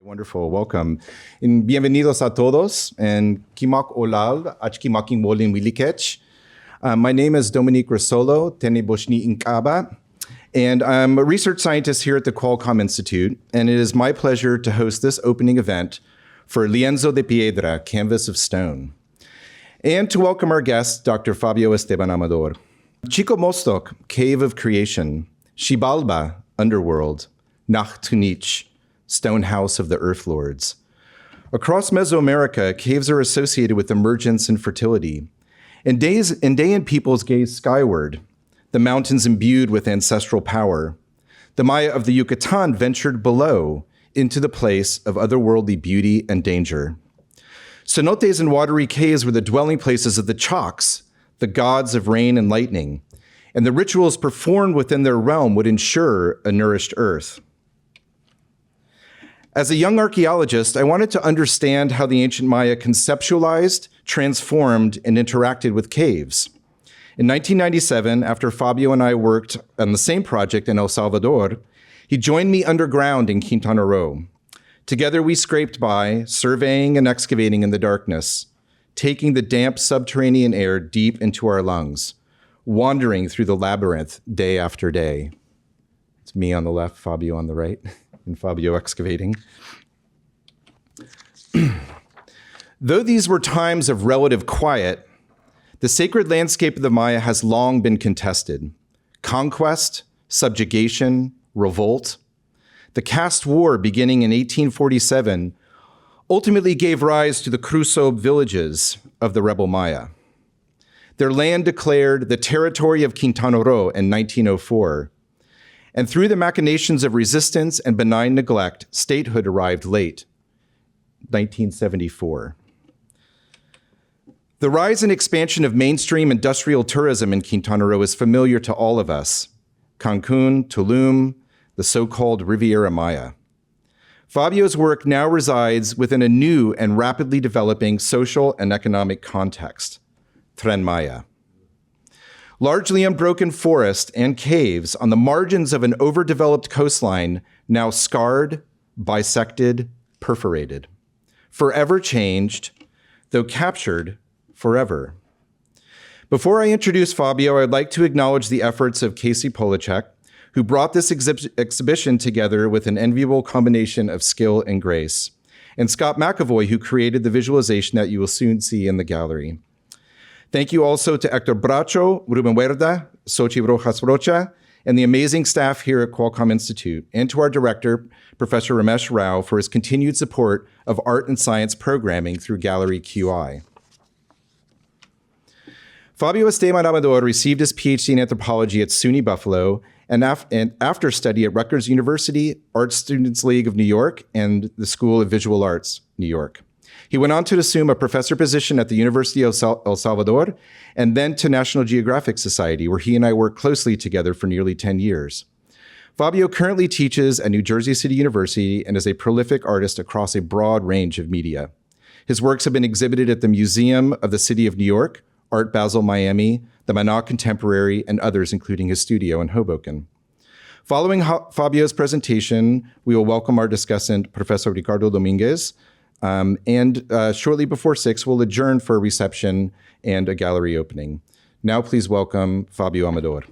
Wonderful, welcome. And bienvenidos a todos. And kimak olal, achkimaking wolin wilikech. My name is Dominique Rosolo, Tene Boshni Inkaba, and I'm a research scientist here at the Qualcomm Institute, and it is my pleasure to host this opening event for Lienzo de Piedra, Canvas of Stone, and to welcome our guest, Dr. Fabio Esteban Amador. Chico Mostok, Cave of Creation, Xibalba, Underworld, Pool Tunich, Stone House of the Earth Lords. Across Mesoamerica, caves are associated with emergence and fertility. And Andean peoples gaze skyward, the mountains imbued with ancestral power. The Maya of the Yucatan ventured below into the place of otherworldly beauty and danger. Cenotes and watery caves were the dwelling places of the Chaks, the gods of rain and lightning, and the rituals performed within their realm would ensure a nourished earth. As a young archaeologist, I wanted to understand how the ancient Maya conceptualized, transformed, and interacted with caves. In 1997, after Fabio and I worked on the same project in El Salvador, he joined me underground in Quintana Roo. Together, we scraped by, surveying and excavating in the darkness, taking the damp subterranean air deep into our lungs, wandering through the labyrinth day after day. It's me on the left, Fabio on the right. And Fabio excavating. Though these were times of relative quiet, the sacred landscape of the Maya has long been contested. Conquest, subjugation, revolt. The caste war beginning in 1847 ultimately gave rise to the Crusoe villages of the rebel Maya. Their land declared the territory of Quintana Roo in 1904. And through the machinations of resistance and benign neglect, statehood arrived late, 1974. The rise and expansion of mainstream industrial tourism in Quintana Roo is familiar to all of us. Cancun, Tulum, the so-called Riviera Maya. Fabio's work now resides within a new and rapidly developing social and economic context, Tren Maya. Largely unbroken forest and caves on the margins of an overdeveloped coastline, now scarred, bisected, perforated. Forever changed, though captured forever. Before I introduce Fabio, I'd like to acknowledge the efforts of Casey Polacek, who brought this exhibition together with an enviable combination of skill and grace, and Scott McAvoy, who created the visualization that you will soon see in the gallery. Thank you also to Hector Bracho, Ruben Huerta, Xochitl Rojas Rocha, and the amazing staff here at Qualcomm Institute, and to our director, Professor Ramesh Rao, for his continued support of art and science programming through Gallery QI. Fabio Esteban Amador received his PhD in anthropology at SUNY Buffalo and after study at Rutgers University, Art Students League of New York, and the School of Visual Arts, New York. He went on to assume a professor position at the University of El Salvador and then to National Geographic Society, where he and I worked closely together for nearly 10 years. Fabio currently teaches at New Jersey City University and is a prolific artist across a broad range of media. His works have been exhibited at the Museum of the City of New York, Art Basel Miami, the Manak Contemporary, and others, including his studio in Hoboken. Following Fabio's presentation, we will welcome our discussant, Professor Ricardo Dominguez, and shortly before 6, we'll adjourn for a reception and a gallery opening. Now please welcome Fabio Amador.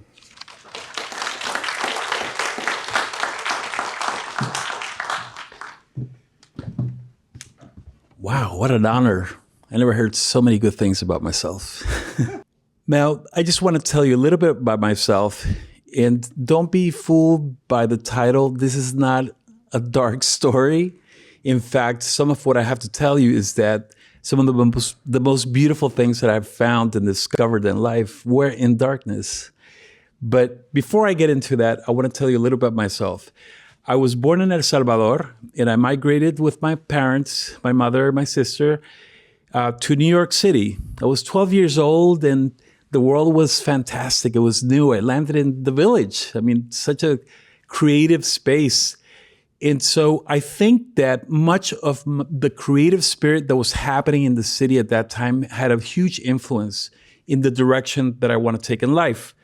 Wow, what an honor. I never heard so many good things about myself. Now, I just want to tell you a little bit about myself, and don't be fooled by the title. This is not a dark story. In fact, some of what I have to tell you is that some of the most beautiful things that I've found and discovered in life were in darkness. But before I get into that, I want to tell you a little bit about myself. I was born in El Salvador, and I migrated with my parents, my mother, my sister, to New York City. I was 12 years old, and the world was fantastic. It was new. I landed in the Village. I mean, such a creative space. And so I think that much of the creative spirit that was happening in the city at that time had a huge influence in the direction that I want to take in life.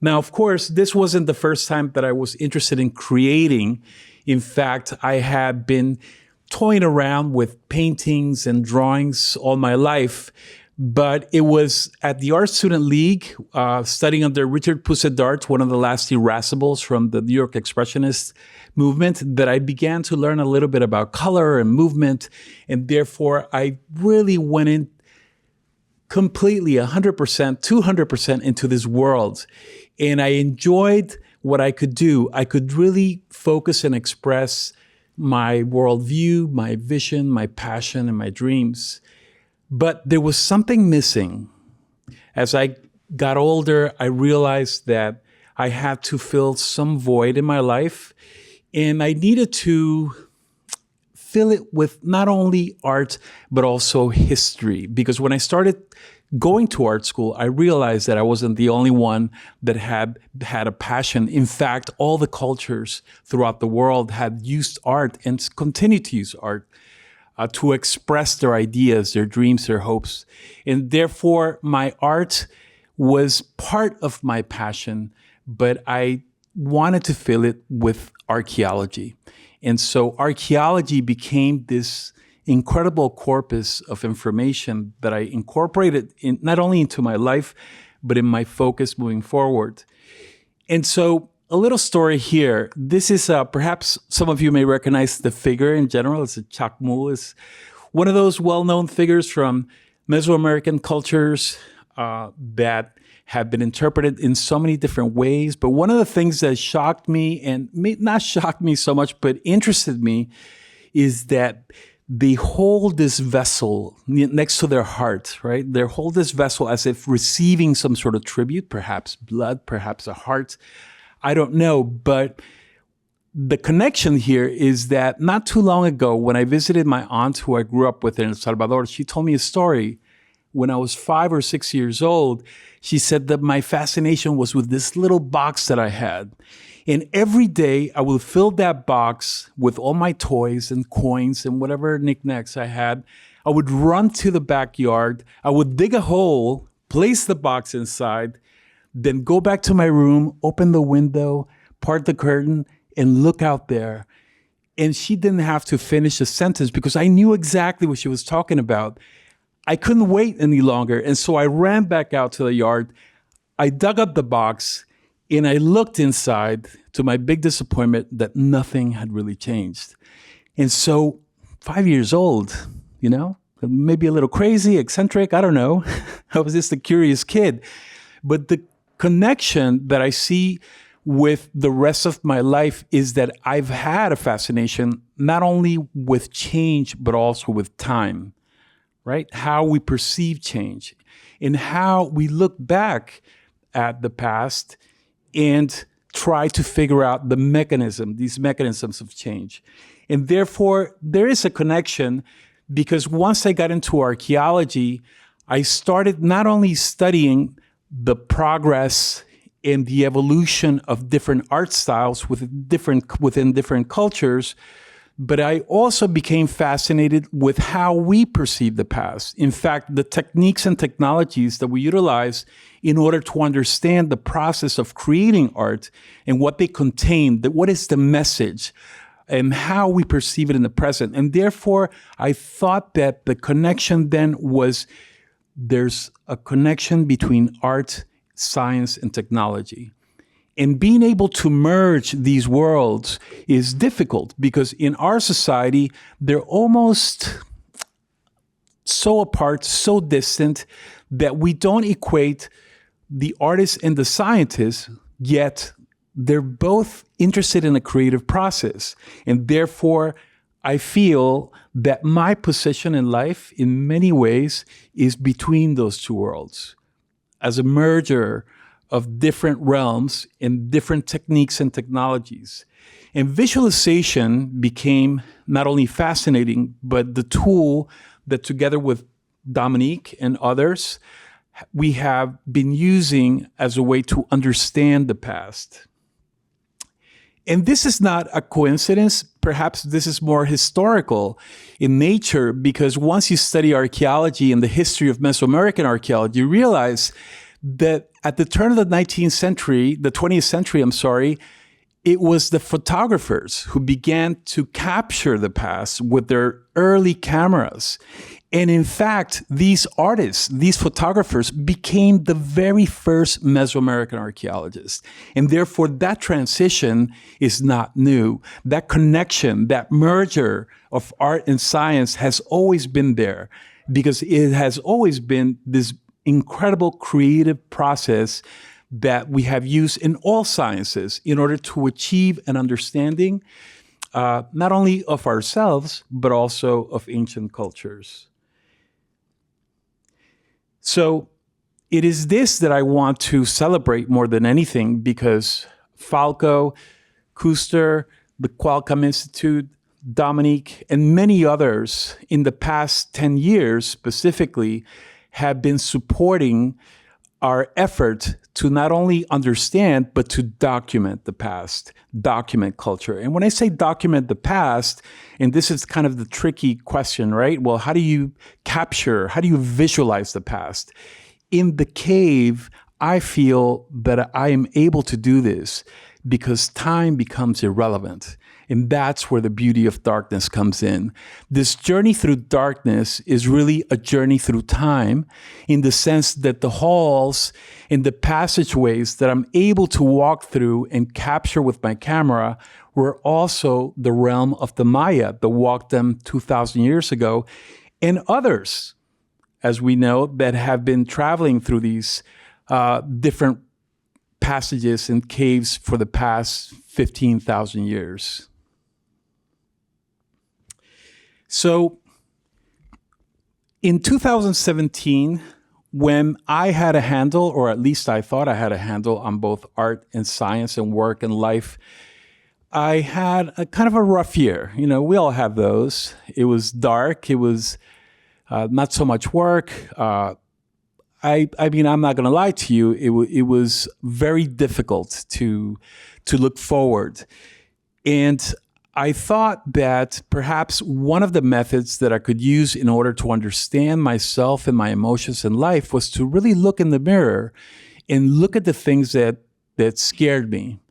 Now, of course, this wasn't the first time that I was interested in creating. In fact, I had been toying around with paintings and drawings all my life. But it was at the Art Student League, studying under Richard Poussin-Dart, one of the last irascibles from the New York Expressionist movement, that I began to learn a little bit about color and movement. And therefore, I really went in completely 100%, 200% into this world. And I enjoyed what I could do. I could really focus and express my worldview, my vision, my passion, and my dreams. But there was something missing. As I got older, I realized that I had to fill some void in my life, and I needed to fill it with not only art, but also history. Because when I started going to art school, I realized that I wasn't the only one that had a passion. In fact, all the cultures throughout the world had used art and continue to use art to express their ideas, their dreams, their hopes. And therefore, my art was part of my passion, but I wanted to fill it with archaeology. And so archaeology became this incredible corpus of information that I incorporated in, not only into my life, but in my focus moving forward. And so a little story here. This is perhaps some of you may recognize the figure in general. It's a chacmul. It's one of those well-known figures from Mesoamerican cultures that have been interpreted in so many different ways. But one of the things that shocked me, and not shocked me so much, but interested me, is that they hold this vessel next to their heart, right? They hold this vessel as if receiving some sort of tribute, perhaps blood, perhaps a heart. I don't know, but the connection here is that not too long ago, when I visited my aunt who I grew up with in El Salvador, she told me a story. When I was 5 or 6 years old, she said that my fascination was with this little box that I had. And every day I would fill that box with all my toys and coins and whatever knickknacks I had. I would run to the backyard. I would dig a hole, place the box inside, then go back to my room, open the window, part the curtain, and look out there. And she didn't have to finish a sentence because I knew exactly what she was talking about. I couldn't wait any longer. And so I ran back out to the yard. I dug up the box and I looked inside, to my big disappointment that nothing had really changed. And so 5 years old, maybe a little crazy, eccentric, I don't know. I was just a curious kid. But the connection that I see with the rest of my life is that I've had a fascination not only with change, but also with time, right? How we perceive change and how we look back at the past and try to figure out these mechanisms of change. And therefore, there is a connection because once I got into archaeology, I started not only studying the progress and the evolution of different art styles within different cultures, but I also became fascinated with how we perceive the past. In fact, the techniques and technologies that we utilize in order to understand the process of creating art and what they contain, what is the message, and how we perceive it in the present. And therefore, I thought that the connection then was there's a connection between art, science, and technology. And being able to merge these worlds is difficult because in our society, they're almost so apart, so distant, that we don't equate the artist and the scientist, yet they're both interested in a creative process. And therefore, I feel that my position in life, in many ways, is between those two worlds. As a merger of different realms and different techniques and technologies. And visualization became not only fascinating, but the tool that together with Dominique and others, we have been using as a way to understand the past. And this is not a coincidence. Perhaps this is more historical in nature, because once you study archaeology and the history of Mesoamerican archaeology, you realize that at the turn of the 20th century, it was the photographers who began to capture the past with their early cameras. And in fact, these artists, these photographers became the very first Mesoamerican archaeologists. And therefore, that transition is not new. That connection, that merger of art and science has always been there because it has always been this incredible creative process that we have used in all sciences in order to achieve an understanding, not only of ourselves, but also of ancient cultures. So it is this that I want to celebrate more than anything because Falco, Kuster, the Qualcomm Institute, Dominique, and many others in the past 10 years specifically have been supporting our effort to not only understand, but to document the past, document culture. And when I say document the past, and this is kind of the tricky question, right? Well, how do you capture, how do you visualize the past? In the cave, I feel that I am able to do this because time becomes irrelevant. And that's where the beauty of darkness comes in. This journey through darkness is really a journey through time in the sense that the halls and the passageways that I'm able to walk through and capture with my camera were also the realm of the Maya that walked them 2,000 years ago, and others, as we know, that have been traveling through these different passages and caves for the past 15,000 years. So in 2017, when I had a handle, or at least I thought I had a handle on both art and science and work and life, I had a kind of a rough year. You know, we all have those. It was dark. It was not so much work. I mean, I'm not going to lie to you. It was very difficult to look forward. And I thought that perhaps one of the methods that I could use in order to understand myself and my emotions in life was to really look in the mirror and look at the things that scared me,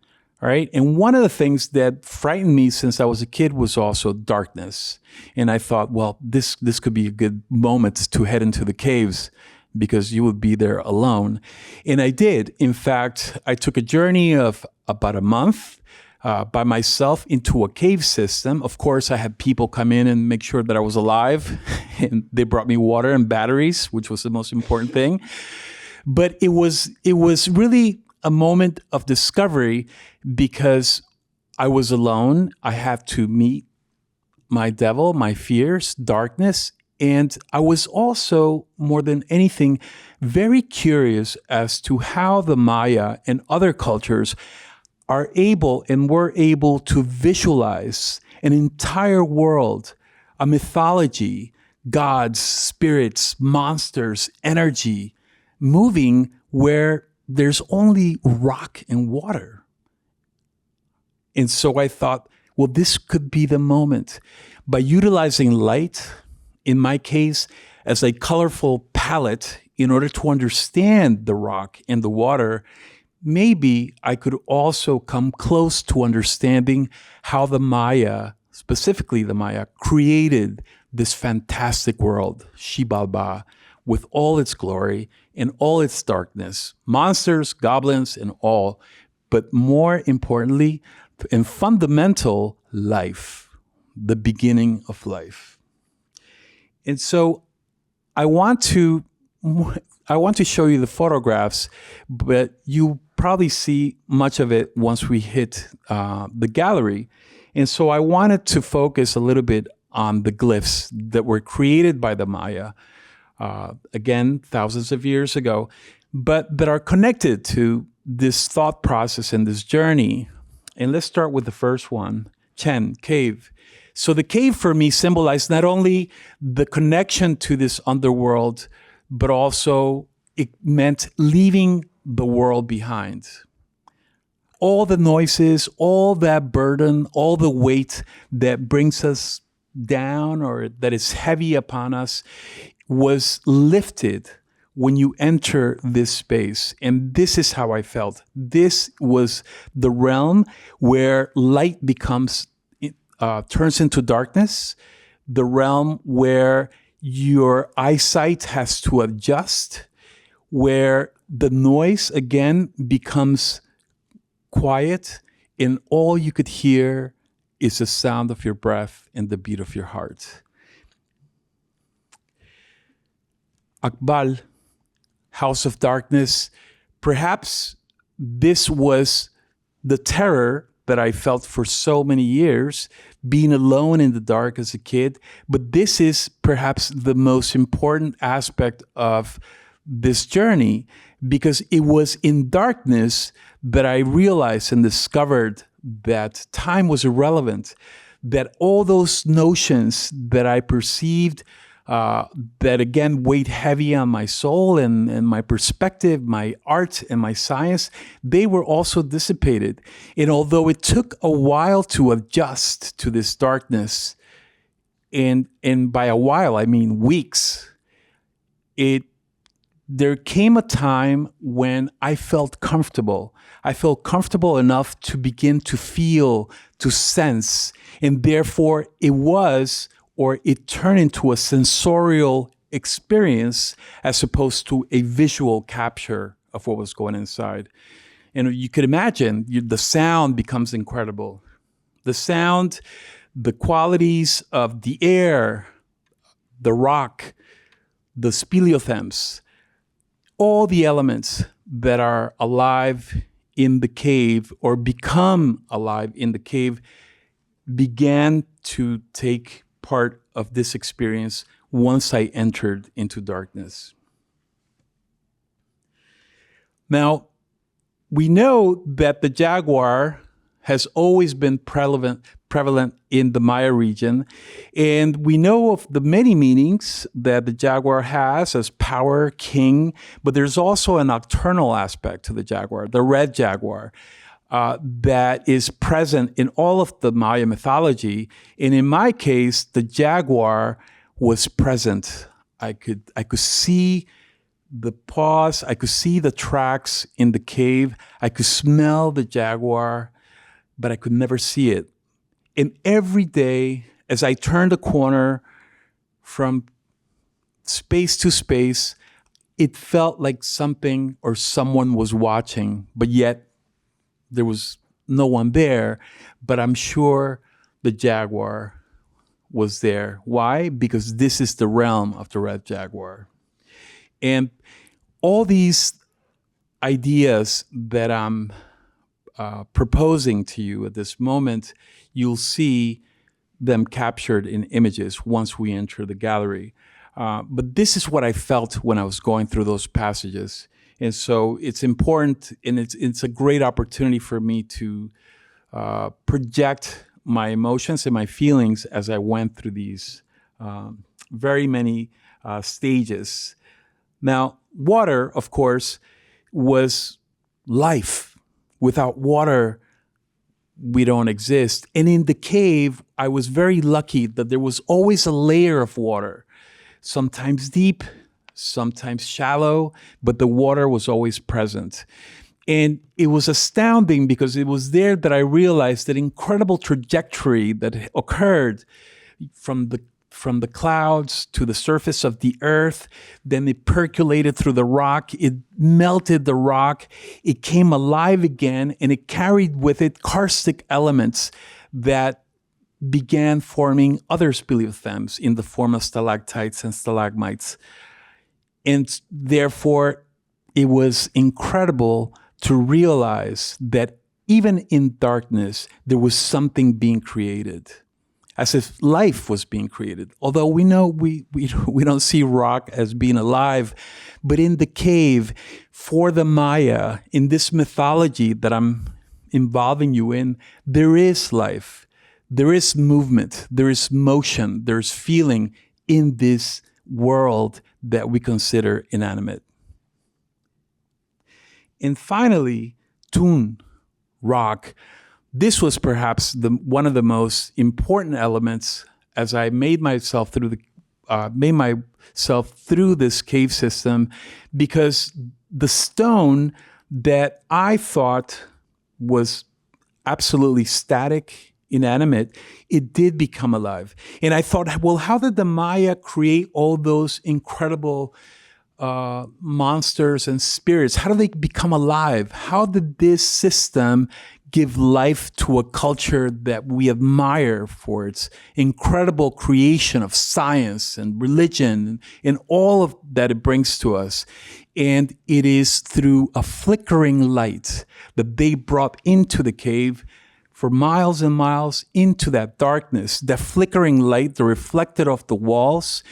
right? And one of the things that frightened me since I was a kid was also darkness. And I thought, well, this could be a good moment to head into the caves because you would be there alone. And I did. In fact, I took a journey of about a month by myself into a cave system. Of course, I had people come in and make sure that I was alive, and they brought me water and batteries, which was the most important thing. But it was really a moment of discovery because I was alone. I had to meet my devil, my fears, darkness, and I was also, more than anything, very curious as to how the Maya and other cultures are able and were able to visualize an entire world, a mythology, gods, spirits, monsters, energy, moving where there's only rock and water. And so I thought, well, this could be the moment. By utilizing light, in my case, as a colorful palette in order to understand the rock and the water, maybe I could also come close to understanding how the Maya, specifically the Maya, created this fantastic world, Xibalba, with all its glory and all its darkness, monsters, goblins, and all, but more importantly and fundamental, life, the beginning of life. And so I want to show you the photographs, but you probably see much of it once we hit the gallery. And so I wanted to focus a little bit on the glyphs that were created by the Maya, again, thousands of years ago, but that are connected to this thought process and this journey. And let's start with the first one, Chen, cave. So the cave for me symbolized not only the connection to this underworld, but also it meant leaving the world behind. All the noises, all that burden, all the weight that brings us down or that is heavy upon us was lifted when you enter this space. And this is how I felt. This was the realm where light turns into darkness, the realm where your eyesight has to adjust, where the noise again becomes quiet, and all you could hear is the sound of your breath and the beat of your heart. Akbal, House of Darkness, perhaps this was the terror that I felt for so many years, being alone in the dark as a kid. But this is perhaps the most important aspect of this journey, because it was in darkness that I realized and discovered that time was irrelevant, that all those notions that I perceived that again weighed heavy on my soul and my perspective, my art and my science, they were also dissipated. And although it took a while to adjust to this darkness, and by a while I mean weeks, there came a time when I felt comfortable. I felt comfortable enough to begin to feel, to sense, and therefore it turned into a sensorial experience as opposed to a visual capture of what was going inside. And you could imagine the sound becomes incredible. The sound, the qualities of the air, the rock, the speleothems, all the elements that are alive in the cave or become alive in the cave began to take part of this experience once I entered into darkness. Now, we know that the jaguar has always been prevalent in the Maya region, and we know of the many meanings that the jaguar has as power, king, but there's also a nocturnal aspect to the jaguar, the red jaguar, that is present in all of the Maya mythology. And in my case, the jaguar was present. I could see the paws, I could see the tracks in the cave, I could smell the jaguar, but I could never see it. And every day, as I turned a corner from space to space, it felt like something or someone was watching, but yet there was no one there. But I'm sure the jaguar was there. Why? Because this is the realm of the red jaguar. And all these ideas that I'm proposing to you at this moment, you'll see them captured in images once we enter the gallery. But this is what I felt when I was going through those passages. And so it's important, and it's a great opportunity for me to project my emotions and my feelings as I went through these very many stages. Now, water, of course, was life. Without water, we don't exist. And in the cave, I was very lucky that there was always a layer of water, sometimes deep, sometimes shallow, but the water was always present. And it was astounding because it was there that I realized that incredible trajectory that occurred from the clouds to the surface of the earth. Then it percolated through the rock. It melted the rock. It came alive again, and it carried with it karstic elements that began forming other speleothems in the form of stalactites and stalagmites. And therefore, it was incredible to realize that even in darkness, there was something being created, as if life was being created. Although we know we don't see rock as being alive, but in the cave, for the Maya, in this mythology that I'm involving you in, there is life, there is movement, there is motion, there's feeling in this world that we consider inanimate. And finally, tun, rock. This was perhaps one of the most important elements as I made myself through made my itself through this cave system, because the stone that I thought was absolutely static, inanimate, it did become alive. And I thought, well, how did the Maya create all those incredible monsters and spirits? How do they become alive? How did this system give life to a culture that we admire for its incredible creation of science and religion and all of that it brings to us? And it is through a flickering light that they brought into the cave for miles and miles into that darkness, that flickering light that reflected off the walls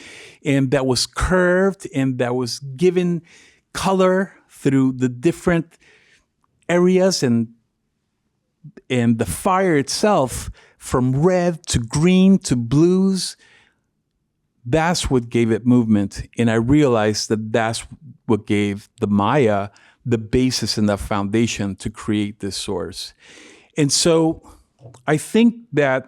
and that was curved and that was given color through the different areas, and the fire itself, from red to green to blues, that's what gave it movement. And I realized that that's what gave the Maya the basis and the foundation to create this source. And so I think that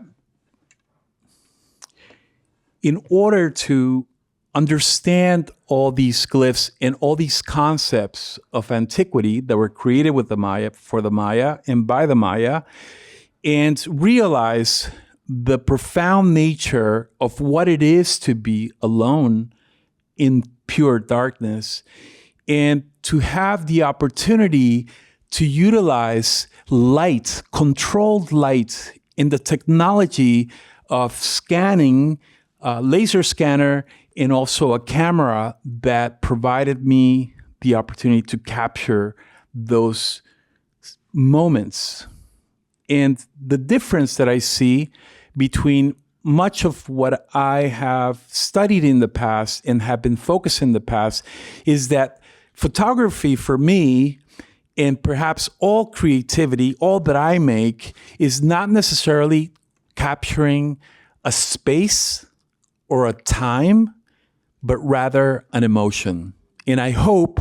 in order to understand all these glyphs and all these concepts of antiquity that were created with the Maya, for the Maya and by the Maya, and realize the profound nature of what it is to be alone in pure darkness, and to have the opportunity to utilize light, controlled light, in the technology of scanning, laser scanner, and also a camera that provided me the opportunity to capture those moments. And the difference that I see between much of what I have studied in the past and have been focused in the past is that photography for me, and perhaps all creativity, all that I make, is not necessarily capturing a space or a time, but rather an emotion. And I hope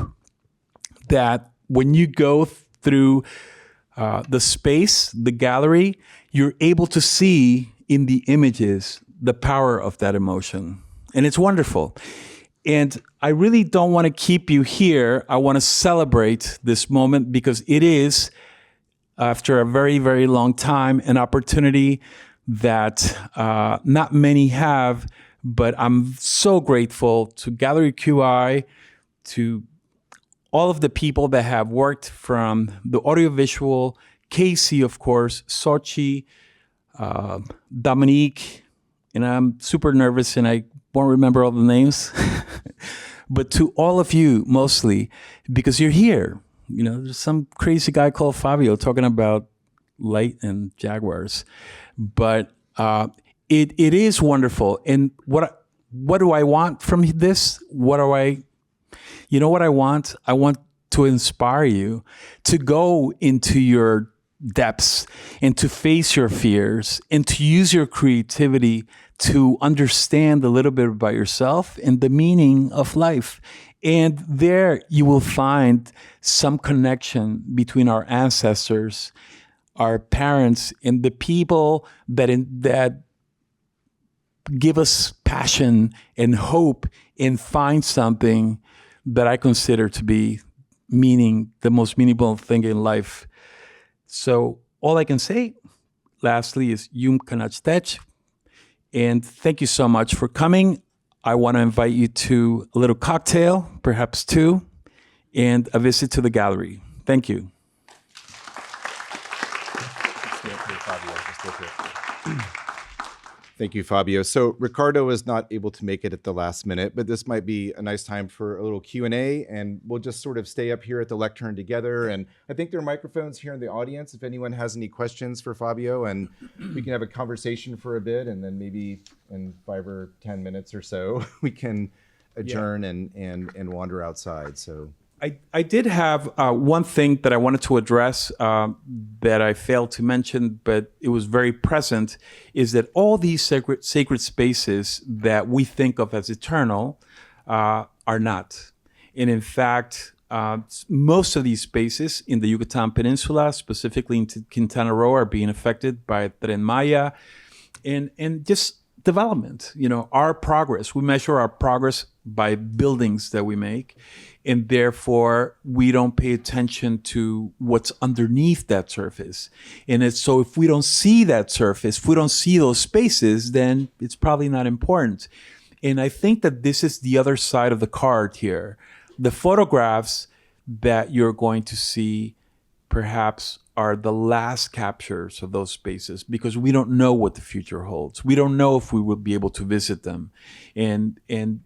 that when you go through the space, the gallery, you're able to see in the images the power of that emotion. And it's wonderful. And I really don't want to keep you here. I want to celebrate this moment, because it is, after a very, very long time, an opportunity that not many have. But I'm so grateful to Gallery QI, to all of the people that have worked from the audiovisual, Casey, of course, Sochi, Dominique, and I'm super nervous and I won't remember all the names, but to all of you mostly, because you're here. You know, there's some crazy guy called Fabio talking about light and jaguars, but it is wonderful. And what do I want from this? You know what I want? I want to inspire you to go into your depths and to face your fears and to use your creativity to understand a little bit about yourself and the meaning of life. And there you will find some connection between our ancestors, our parents, and the people that give us passion and hope and find something that I consider to be the most meaningful thing in life. So all I can say, lastly, is Yum Kanach. And thank you so much for coming. I want to invite you to a little cocktail, perhaps two, and a visit to the gallery. Thank you. Thank you, Fabio. So Ricardo was not able to make it at the last minute, but this might be a nice time for a little Q&A, and we'll just sort of stay up here at the lectern together. And I think there are microphones here in the audience if anyone has any questions for Fabio, and we can have a conversation for a bit, and then maybe in 5 or 10 minutes or so, we can adjourn and wander outside. So I did have one thing that I wanted to address that I failed to mention, but it was very present, is that all these sacred spaces that we think of as eternal are not. And in fact, most of these spaces in the Yucatan Peninsula, specifically in Quintana Roo, are being affected by Tren Maya. And just development, our progress. We measure our progress by buildings that we make, and therefore we don't pay attention to what's underneath that surface. And so if we don't see that surface, if we don't see those spaces, then it's probably not important. And I think that this is the other side of the card here. The photographs that you're going to see perhaps are the last captures of those spaces, because we don't know what the future holds. We don't know if we will be able to visit them. And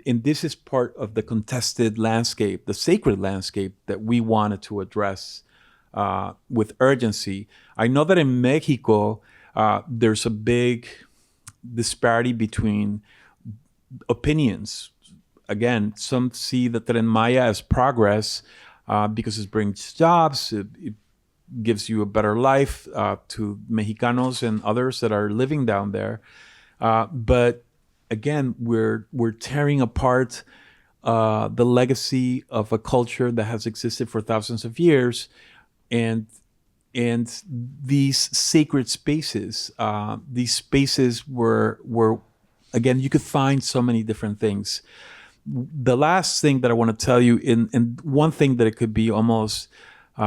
this is part of the contested landscape, the sacred landscape that we wanted to address with urgency. I know that in Mexico, there's a big disparity between opinions. Again, some see the Tren Maya as progress because it brings jobs, it gives you a better life to Mexicanos and others that are living down there. But again, we're tearing apart the legacy of a culture that has existed for thousands of years, and these sacred spaces. These spaces were again, you could find so many different things. The last thing that I want to tell you, and one thing that it could be almost,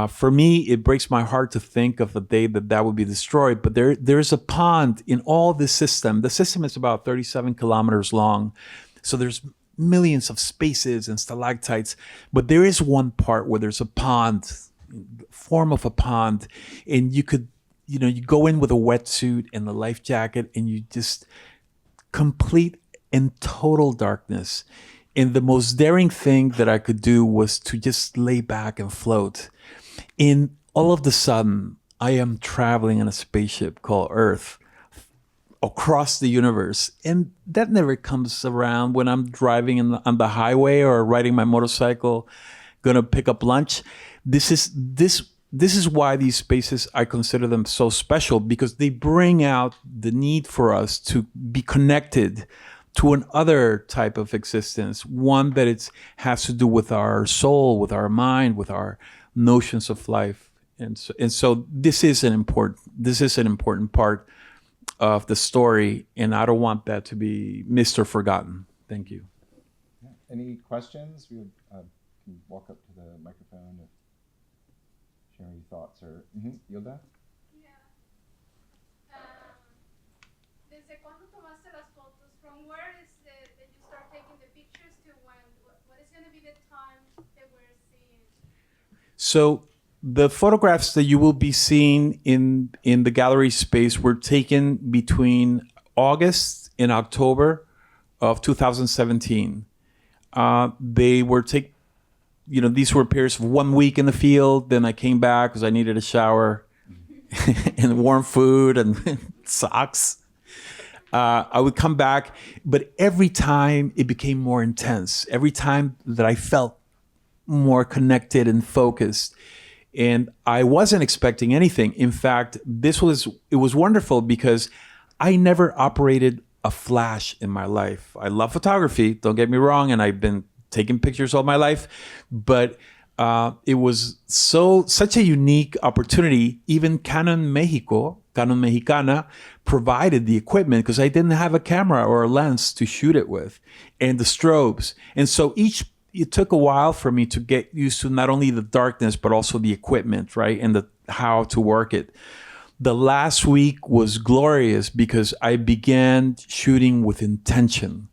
for me, it breaks my heart to think of the day that would be destroyed. But there's a pond in all this system. The system is about 37 kilometers long. So there's millions of spaces and stalactites. But there is one part where there's a pond, form of a pond. And you could, you go in with a wetsuit and a life jacket, and you just complete and total darkness. And the most daring thing that I could do was to just lay back and float. And all of a sudden, I am traveling in a spaceship called Earth across the universe. And that never comes around when I'm driving on the highway or riding my motorcycle, gonna pick up lunch. This is why these spaces, I consider them so special, because they bring out the need for us to be connected to another type of existence, one that has to do with our soul, with our mind, with our notions of life. And so this is an important part of the story, and I don't want that to be missed or forgotten. Thank you. Any questions? We can walk up to the microphone and share any thoughts or Yilda? ¿Desde cuándo tomaste las fotos? From where is that you start taking the pictures to when? What is going to be the time that we're seeing? So the photographs that you will be seeing in the gallery space were taken between August and October of 2017. They were these were periods of 1 week in the field. Then I came back because I needed a shower and warm food and socks. I would come back, but every time it became more intense. Every time that I felt more connected and focused, and I wasn't expecting anything. In fact, it was wonderful because I never operated a flash in my life. I love photography, don't get me wrong, and I've been taking pictures all my life, but it was such a unique opportunity. Even Canon Mexicana provided the equipment because I didn't have a camera or a lens to shoot it with, and the strobes. And so it took a while for me to get used to not only the darkness, but also the equipment, right? And how to work it. The last week was glorious because I began shooting with intention,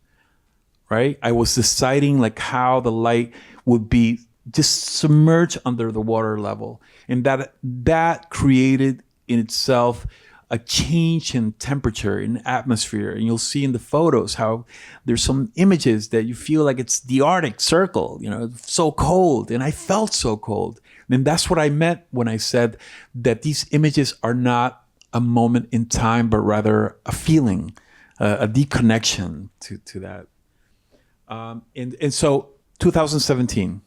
right? I was deciding how the light would be just submerged under the water level. And that created in itself a change in temperature, in atmosphere. And you'll see in the photos how there's some images that you feel like it's the Arctic Circle, it's so cold. And I felt so cold. And that's what I meant when I said that these images are not a moment in time, but rather a feeling, a deep connection to that. And so 2017.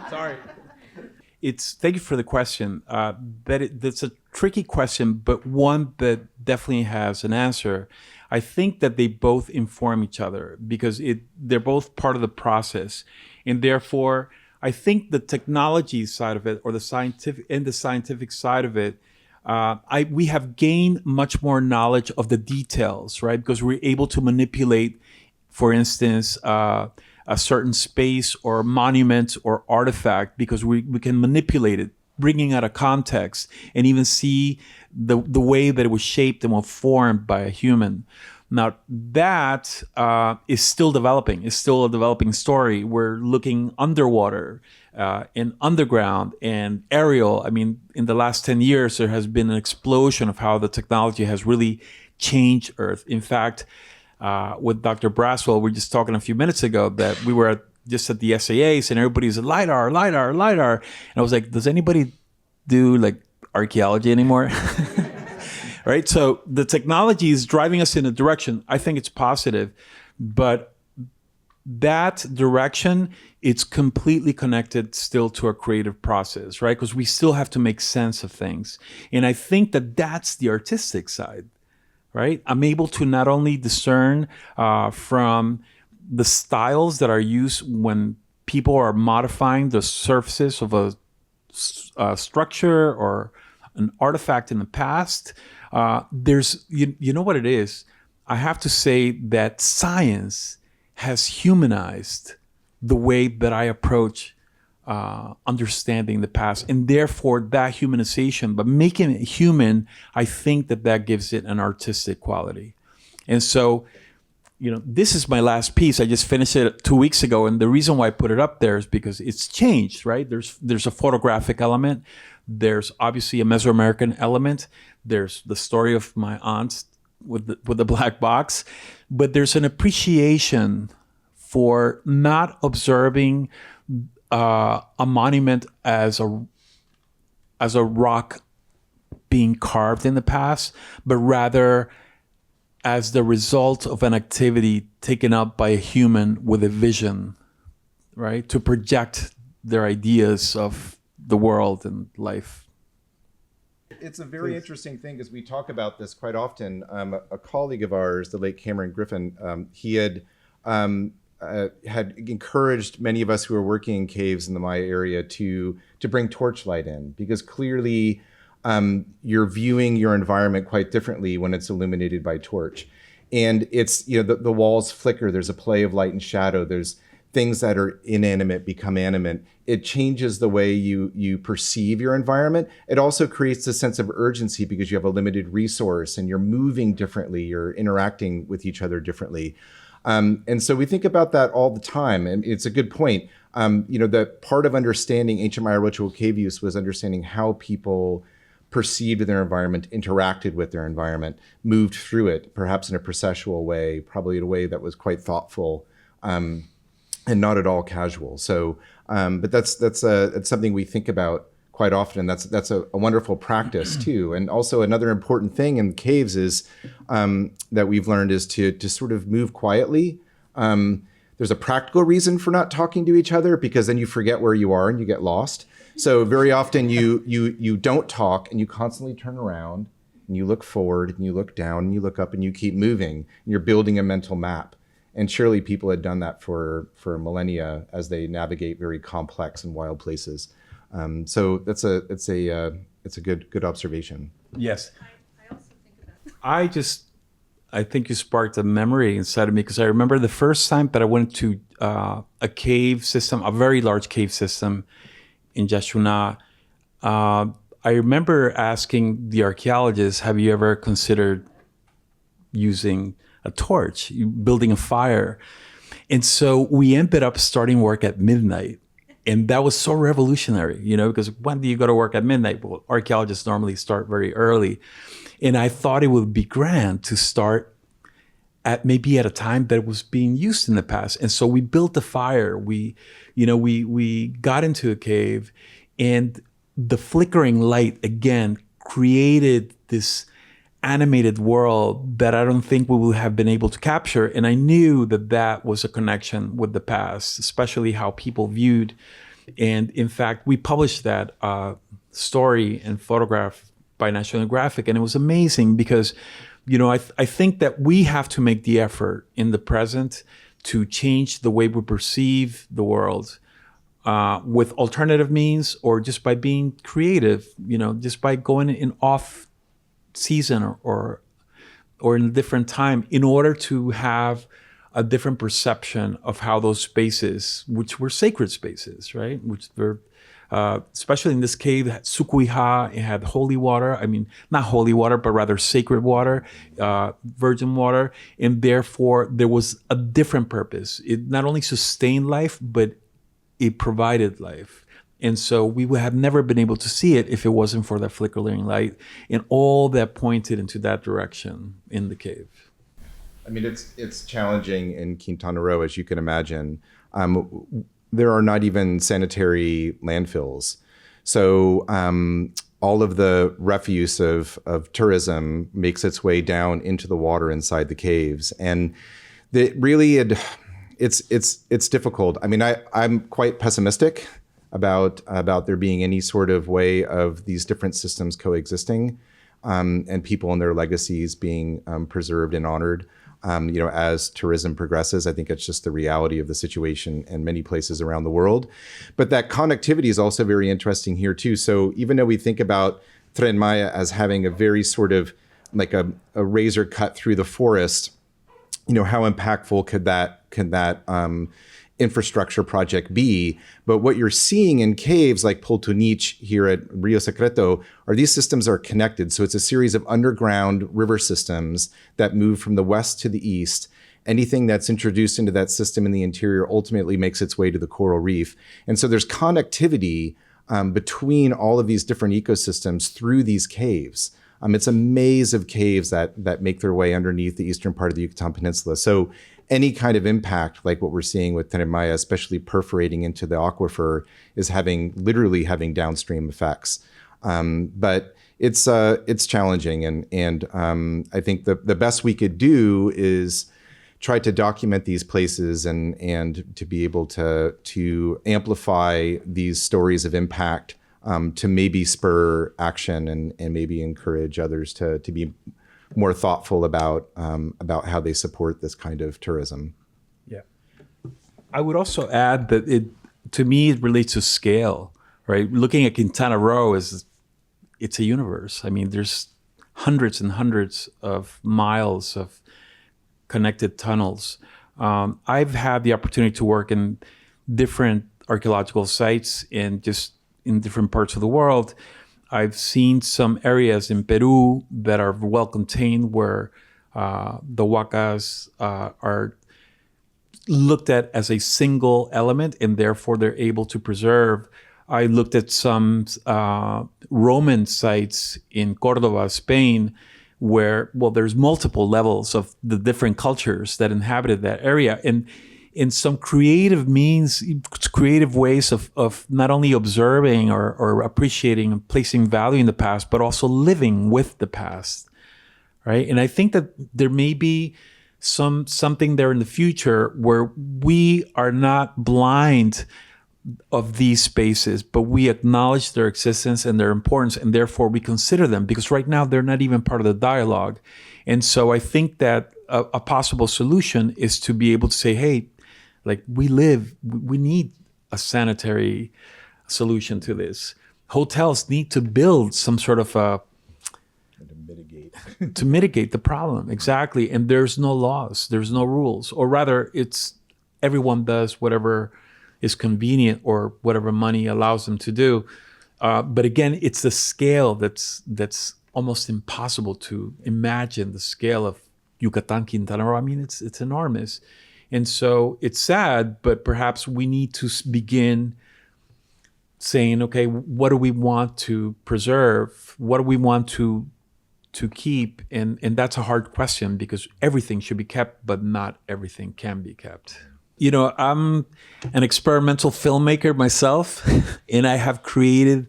Sorry. Thank you for the question. That's a tricky question, but one that definitely has an answer. I think that they both inform each other because they're both part of the process. And therefore, I think the technology side of it or the scientific side of it we have gained much more knowledge of the details, right? Because we're able to manipulate, for instance, a certain space or monument or artifact, because we can manipulate it, bringing out a context, and even see the way that it was shaped and was formed by a human. Now, that is still developing. It's still a developing story. We're looking underwater and underground and aerial. I mean, in the last 10 years, there has been an explosion of how the technology has really changed Earth. In fact, with Dr. Braswell, we were just talking a few minutes ago that we were just at the SAAs and everybody's LIDAR, LIDAR, LIDAR. And I was like, does anybody do like archaeology anymore? Right? So the technology is driving us in a direction. I think it's positive, but that direction, it's completely connected still to a creative process, right? Because we still have to make sense of things. And I think that that's the artistic side, right? I'm able to not only discern from the styles that are used when people are modifying the surfaces of a structure or an artifact in the past. There's, you know what it is? I have to say that science has humanized the way that I approach understanding the past, and therefore that humanization, but making it human, I think that gives it an artistic quality. And so, this is my last piece. I just finished it 2 weeks ago, and the reason why I put it up there is because it's changed, right? There's a photographic element. There's obviously a Mesoamerican element. There's the story of my aunt with the black box, but there's an appreciation for not observing a monument as a rock being carved in the past, but rather as the result of an activity taken up by a human with a vision, right? To project their ideas of the world and life. It's a very interesting thing because we talk about this quite often. A colleague of ours, the late Cameron Griffin, he had encouraged many of us who were working in caves in the Maya area to bring torchlight in, because clearly you're viewing your environment quite differently when it's illuminated by torch. And it's, the walls flicker. There's a play of light and shadow. There's things that are inanimate become animate. It changes the way you perceive your environment. It also creates a sense of urgency because you have a limited resource and you're moving differently. You're interacting with each other differently. And so we think about that all the time. And it's a good point. The part of understanding ancient Maya ritual cave use was understanding how people perceived their environment, interacted with their environment, moved through it, perhaps in a processual way, probably in a way that was quite thoughtful, and not at all casual. So, but that's something we think about quite often. That's a wonderful practice too. And also another important thing in caves is that we've learned is to sort of move quietly. There's a practical reason for not talking to each other, because then you forget where you are and you get lost. So very often you don't talk and you constantly turn around and you look forward and you look down and you look up and you keep moving and you're building a mental map. And surely people had done that for millennia as they navigate very complex and wild places. So it's a good observation. Yes. I also think about that. I think you sparked a memory inside of me, because I remember the first time that I went to a cave system, a very large cave system in Yashuna. I remember asking the archaeologists, have you ever considered using a torch, building a fire? And so we ended up starting work at midnight. And that was so revolutionary, because when do you go to work at midnight? Well, archaeologists normally start very early. And I thought it would be grand to start at a time that was being used in the past. And so we built the fire. We got into a cave, and the flickering light again created this animated world that I don't think we would have been able to capture. And I knew that was a connection with the past, especially how people viewed. And in fact, we published that story and photograph by National Geographic. And it was amazing because, I think that we have to make the effort in the present to change the way we perceive the world. with alternative means or just by being creative, just by going in off season or in a different time in order to have a different perception of how those spaces, which were sacred spaces, right? Which were, especially in this cave, Sukuiha, it had holy water. I mean, not holy water, but rather sacred water, virgin water. And therefore, there was a different purpose. It not only sustained life, but it provided life. And so we would have never been able to see it if it wasn't for that flickering light and all that pointed into that direction in the cave. I mean, it's challenging in Quintana Roo, as you can imagine. There are not even sanitary landfills. So all of the refuse of tourism makes its way down into the water inside the caves. And it's difficult. I mean, I'm quite pessimistic about there being any sort of way of these different systems coexisting and people and their legacies being preserved and honored. As tourism progresses, I think it's just the reality of the situation in many places around the world. But that connectivity is also very interesting here too. So even though we think about Tren Maya as having a very sort of like a razor cut through the forest, how impactful could that infrastructure project be? But what you're seeing in caves like Pool Tunich here at Rio Secreto are these systems are connected. So it's a series of underground river systems that move from the west to the east. Anything that's introduced into that system in the interior ultimately makes its way to the coral reef. And so there's connectivity between all of these different ecosystems through these caves. It's a maze of caves that make their way underneath the eastern part of the Yucatan Peninsula. So any kind of impact like what we're seeing with Tren Maya, especially perforating into the aquifer, is literally having downstream effects. But it's challenging, and I think the best we could do is try to document these places and to be able to amplify these stories of impact, to maybe spur action and maybe encourage others to be more thoughtful about how they support this kind of tourism. Yeah, I would also add that to me it relates to scale, right? Looking at Quintana Roo it's a universe. I mean, there's hundreds and hundreds of miles of connected tunnels. I've had the opportunity to work in different archaeological sites and just in different parts of the world. I've seen some areas in Peru that are well contained where the huacas are looked at as a single element and therefore they're able to preserve. I looked at some Roman sites in Cordoba, Spain, where, there's multiple levels of the different cultures that inhabited that area. And in some creative ways of not only observing or appreciating and placing value in the past, but also living with the past, right? And I think that there may be something there in the future where we are not blind of these spaces, but we acknowledge their existence and their importance, and therefore we consider them, because right now they're not even part of the dialogue. And so I think that a possible solution is to be able to say, hey, like we need a sanitary solution to this. Hotels need to build some sort of to mitigate the problem. Exactly. And there's no laws, there's no rules, or rather it's everyone does whatever is convenient or whatever money allows them to do. But again, it's the scale that's almost impossible to imagine, the scale of Yucatan, Quintana Roo. I mean, it's enormous. And so it's sad, but perhaps we need to begin saying, okay, what do we want to preserve? What do we want to keep? And that's a hard question, because everything should be kept, but not everything can be kept. I'm an experimental filmmaker myself, and I have created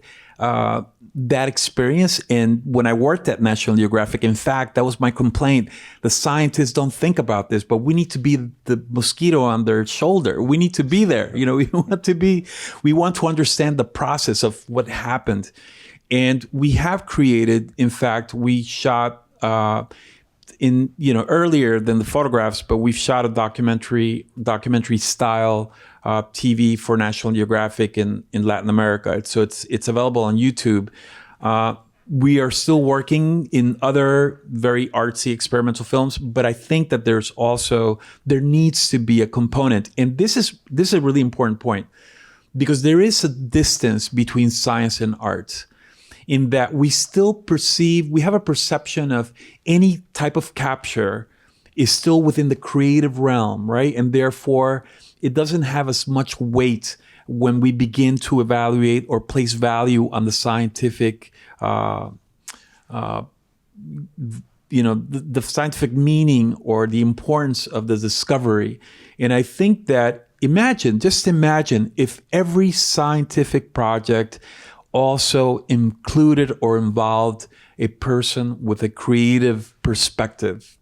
that experience. And when I worked at National Geographic, in fact, that was my complaint. The scientists don't think about this, but we need to be the mosquito on their shoulder. We need to be there. We want to understand the process of what happened. And we have created, in fact, we shot in earlier than the photographs, but we've shot a documentary style TV for National Geographic in Latin America. So it's available on YouTube. We are still working in other very artsy experimental films, but I think that there needs to be a component. And this is a really important point, because there is a distance between science and art, in that we have a perception of any type of capture is still within the creative realm, right? And therefore, it doesn't have as much weight when we begin to evaluate or place value on the scientific, the scientific meaning or the importance of the discovery. And I think that just imagine if every scientific project also included or involved a person with a creative perspective.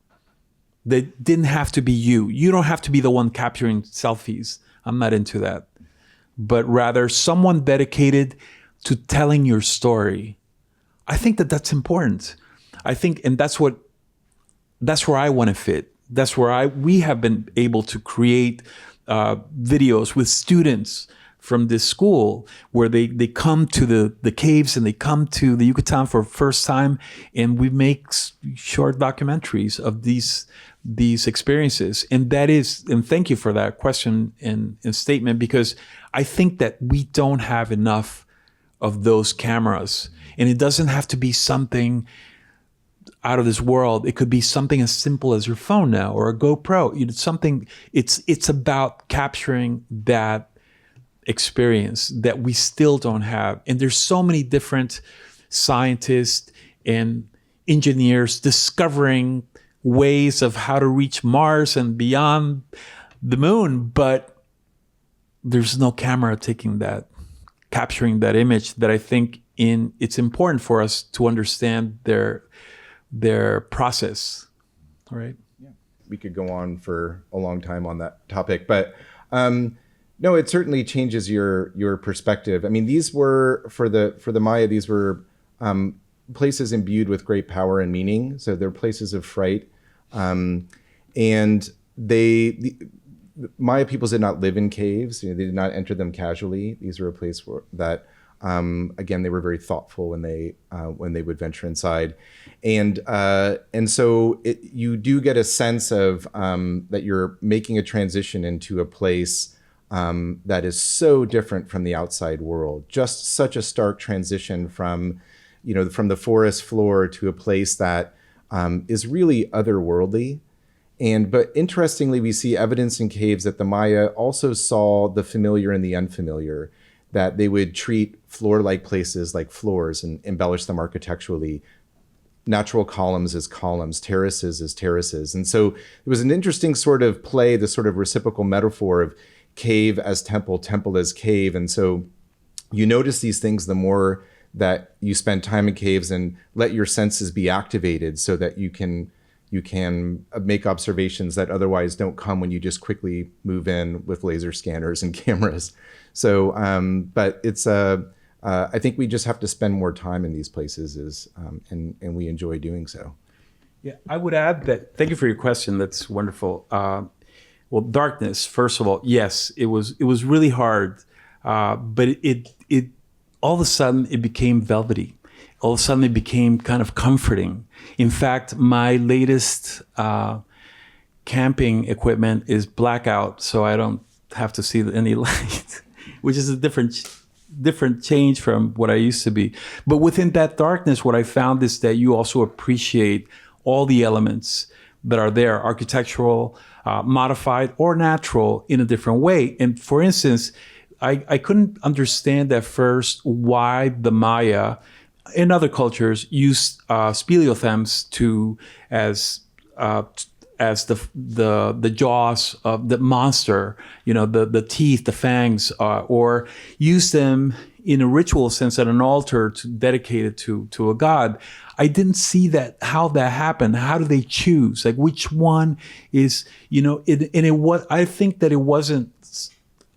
That didn't have to be you. You don't have to be the one capturing selfies. I'm not into that. But rather someone dedicated to telling your story. I think that that's important. I think, and that's where I want to fit. That's where we have been able to create videos with students from this school, where they come to the caves and they come to the Yucatan for the first time, and we make short documentaries of these experiences. And thank you for that question and statement, because I think that we don't have enough of those cameras. And it doesn't have to be something out of this world. It could be something as simple as your phone now, or a GoPro. It's about capturing that experience that we still don't have. And there's so many different scientists and engineers discovering ways of how to reach Mars and beyond the moon, but there's no camera capturing that image. That I think it's important for us to understand their process. All right. Yeah. We could go on for a long time on that topic, but no, it certainly changes your perspective. I mean, these were for the Maya. These were places imbued with great power and meaning. So they're places of fright, and the Maya peoples did not live in caves. They did not enter them casually. These were a place that, again, they were very thoughtful when they would venture inside, and so you do get a sense of that you're making a transition into a place that is so different from the outside world. Just such a stark transition from the forest floor to a place that is really otherworldly. But interestingly, we see evidence in caves that the Maya also saw the familiar and the unfamiliar, that they would treat floor-like places like floors and embellish them architecturally, natural columns as columns, terraces as terraces. And so it was an interesting sort of play, the sort of reciprocal metaphor of cave as temple, temple as cave. And so you notice these things the more that you spend time in caves and let your senses be activated, so that you can make observations that otherwise don't come when you just quickly move in with laser scanners and cameras. So, but it's I think we just have to spend more time in these places, and we enjoy doing so. Yeah, I would add that. Thank you for your question. That's wonderful. Well, darkness. First of all, yes, it was really hard, but it all of a sudden it became velvety. All of a sudden it became kind of comforting. In fact, my latest camping equipment is blackout, so I don't have to see any light, which is a different change from what I used to be. But within that darkness, what I found is that you also appreciate all the elements that are there, architectural, modified, or natural in a different way. And for instance, I couldn't understand at first why the Maya in other cultures used speleothems as the jaws of the monster, the teeth, the fangs, or use them in a ritual sense at an altar dedicated to a god. I didn't see how that happened. How do they choose? Like, which one is, I think that it wasn't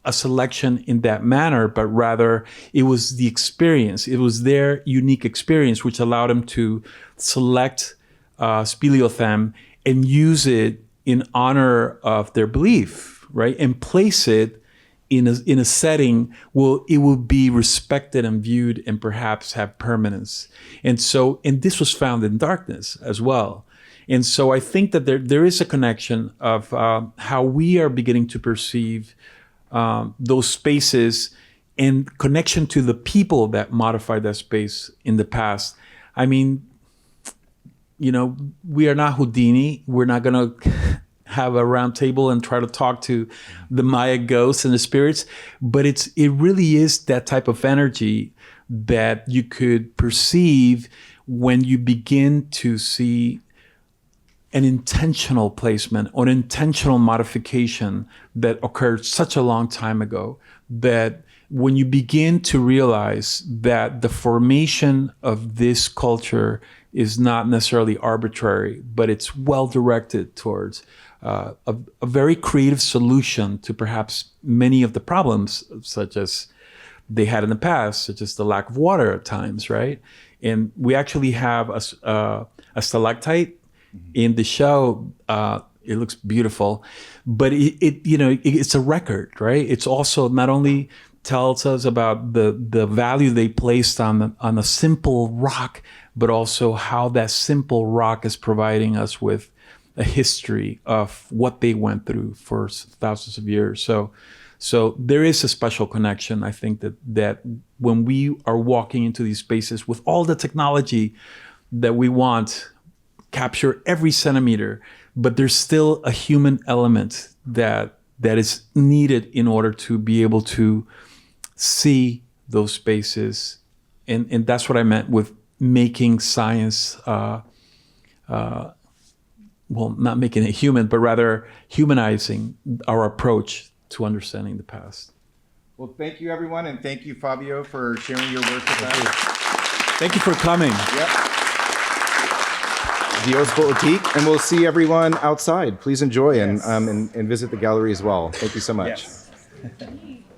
a selection in that manner, but rather it was the experience. It was their unique experience which allowed them to select speleothem and use it in honor of their belief, right? And place it in a setting where it will be respected and viewed and perhaps have permanence. And this was found in darkness as well. And so I think that there is a connection of how we are beginning to perceive those spaces and connection to the people that modified that space in the past. I mean, we are not Houdini. We're not going to have a round table and try to talk to the Maya ghosts and the spirits, but it really is that type of energy that you could perceive when you begin to see an intentional placement or an intentional modification that occurred such a long time ago, that when you begin to realize that the formation of this culture is not necessarily arbitrary, but it's well directed towards a very creative solution to perhaps many of the problems, such as they had in the past, such as the lack of water at times, right? And we actually have a stalactite in the show. It looks beautiful, but it's a record, right? It's also not only tells us about the value they placed on a simple rock, but also how that simple rock is providing us with a history of what they went through for thousands of years. So there is a special connection. I think that when we are walking into these spaces with all the technology that we want, capture every centimeter, but there's still a human element that is needed in order to be able to see those spaces. And that's what I meant with making science, not making it human, but rather humanizing our approach to understanding the past. Well, thank you, everyone, and thank you, Fabio, for sharing your work with us. Thank you for coming. Yep. Dios Politique, and we'll see everyone outside. Please enjoy and visit the gallery as well. Thank you so much. Yes.